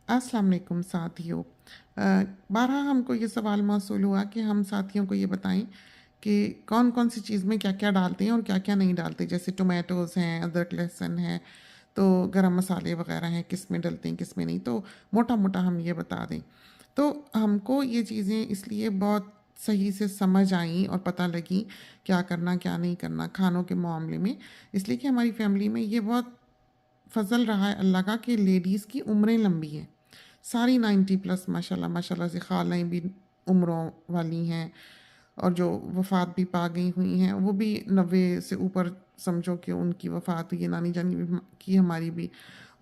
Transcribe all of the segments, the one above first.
अस्सलाम वालेकुम साथियों। बारहा हमको ये सवाल मौसूल हुआ कि हम साथियों को ये बताएं कि कौन-कौन सी चीज़ में क्या-क्या डालते हैं और क्या-क्या नहीं डालते। जैसे टोमेटोज़ हैं, अदरक, लहसुन है, तो गरम मसाले वग़ैरह हैं, किस में डलते हैं, किस में नहीं। तो मोटा-मोटा हम ये बता दें। तो हमको ये चीज़ें इसलिए बहुत सही से समझ आईं और पता लगी क्या करना, क्या नहीं करना खानों के मामले में, इसलिए कि हमारी फ़ैमिली में ये बहुत फ़ज़ल रहा है अल्लाह का कि लेडीज़ की उम्रें लंबी हैं। सारी 90 प्लस माशाल्लाह माशाल्लाह से खालाएँ भी उम्रों वाली हैं और जो वफ़ात भी पा गई हुई हैं, वो भी 90 से ऊपर समझो कि उनकी वफ़ात हुई है। नानी जान की हमारी भी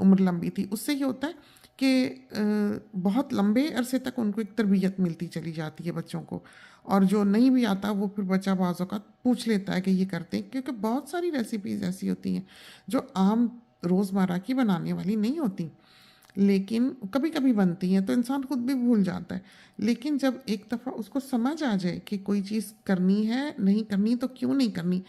उम्र लंबी थी। उससे ये होता है कि बहुत लंबे अरसे तक उनको एक तरबियत मिलती चली जाती है बच्चों को और जो नहीं भी आता वो फिर बच्चा बाज़ औक़ात पूछ लेता है कि ये करते हैं क्योंकि बहुत सारी रेसिपीज़ ऐसी होती हैं जो आम रोज़मर्रा की बनाने वाली नहीं होती। लेकिन कभी-कभी बनती हैं तो इंसान खुद भी भूल जाता है। लेकिन जब एक दफ़ा उसको समझ आ जाए कि कोई चीज़ करनी है, नहीं करनी तो क्यों नहीं करनी,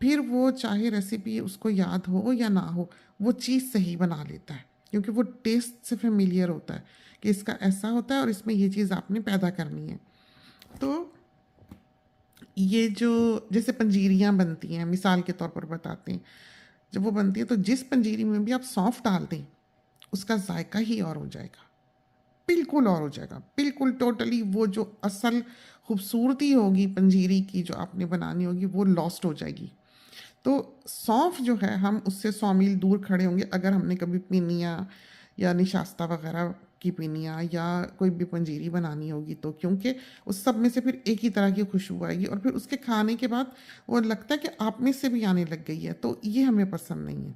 फिर वो चाहे रेसिपी उसको याद हो या ना हो, वो चीज़ सही बना लेता है। क्योंकि वो टेस्ट से फ़ैमिलियर होता है कि इसका ऐसा होता है और इसमें ये चीज़ आपने पैदा करनी है। तो ये जो जैसे पंजीरियाँ बनती हैं, मिसाल के तौर पर बताते हैं। जब वो बनती है तो जिस पंजीरी में भी आप सौंफ डाल दें, उसका ज़ायका ही और हो जाएगा। बिल्कुल और हो जाएगा। बिल्कुल टोटली वो जो असल खूबसूरती होगी पंजीरी की जो आपने बनानी होगी वो लॉस्ट हो जाएगी। तो सौंफ जो है हम उससे 100 मील दूर खड़े होंगे अगर हमने कभी पिनिया या निशास्ता वगैरह की पिनिया या कोई भी पंजीरी बनानी होगी तो क्योंकि उस सब में से फिर एक ही तरह की खुशबू आएगी और फिर उसके खाने के बाद वो लगता है कि आप में से भी आने लग गई है, तो ये हमें पसंद नहीं है।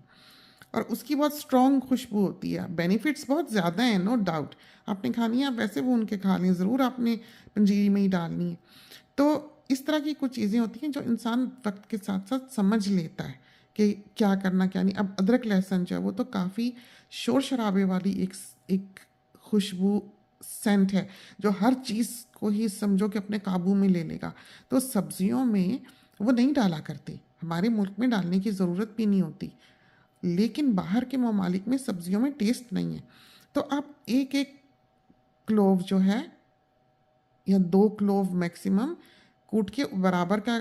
और उसकी बहुत स्ट्रॉन्ग खुशबू होती है। बेनिफिट्स बहुत ज़्यादा हैं, नो डाउट। आपने खानी है आप वैसे भून के खा लें, ज़रूर आपने पंजीरी में ही डालनी है। तो इस तरह की कुछ चीज़ें होती हैं जो इंसान वक्त के साथ साथ समझ लेता है कि क्या करना क्या नहीं। अब अदरक लहसुन जो है वो तो काफ़ी शोर शराबे वाली एक खुशबू सेंट है जो हर चीज़ को ही समझो कि अपने काबू में ले लेगा। तो सब्जियों में वो नहीं डाला करते, हमारे मुल्क में डालने की ज़रूरत भी नहीं होती, लेकिन बाहर के ममालिक में सब्जियों में टेस्ट नहीं है। तो आप एक एक क्लोव जो है या 2 क्लोव मैक्सिमम कूट के बराबर का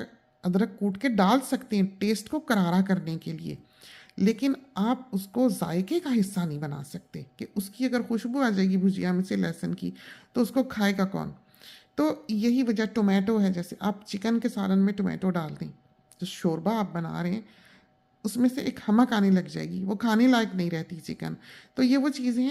अदरक कूट के डाल सकते हैं टेस्ट को करारा करने के लिए। लेकिन आप उसको जायके का हिस्सा नहीं बना सकते कि उसकी अगर खुशबू आ जाएगी भुजिया में से लहसुन की तो उसको खाएगा कौन? तो यही वजह टोमेटो है, जैसे आप चिकन के सालन में टोमेटो डाल दें, जो शोरबा आप बना रहे हैं उसमें से एक हमक आने लग जाएगी, वो खाने लायक नहीं रहती चिकन। तो ये वो चीज़ें हैं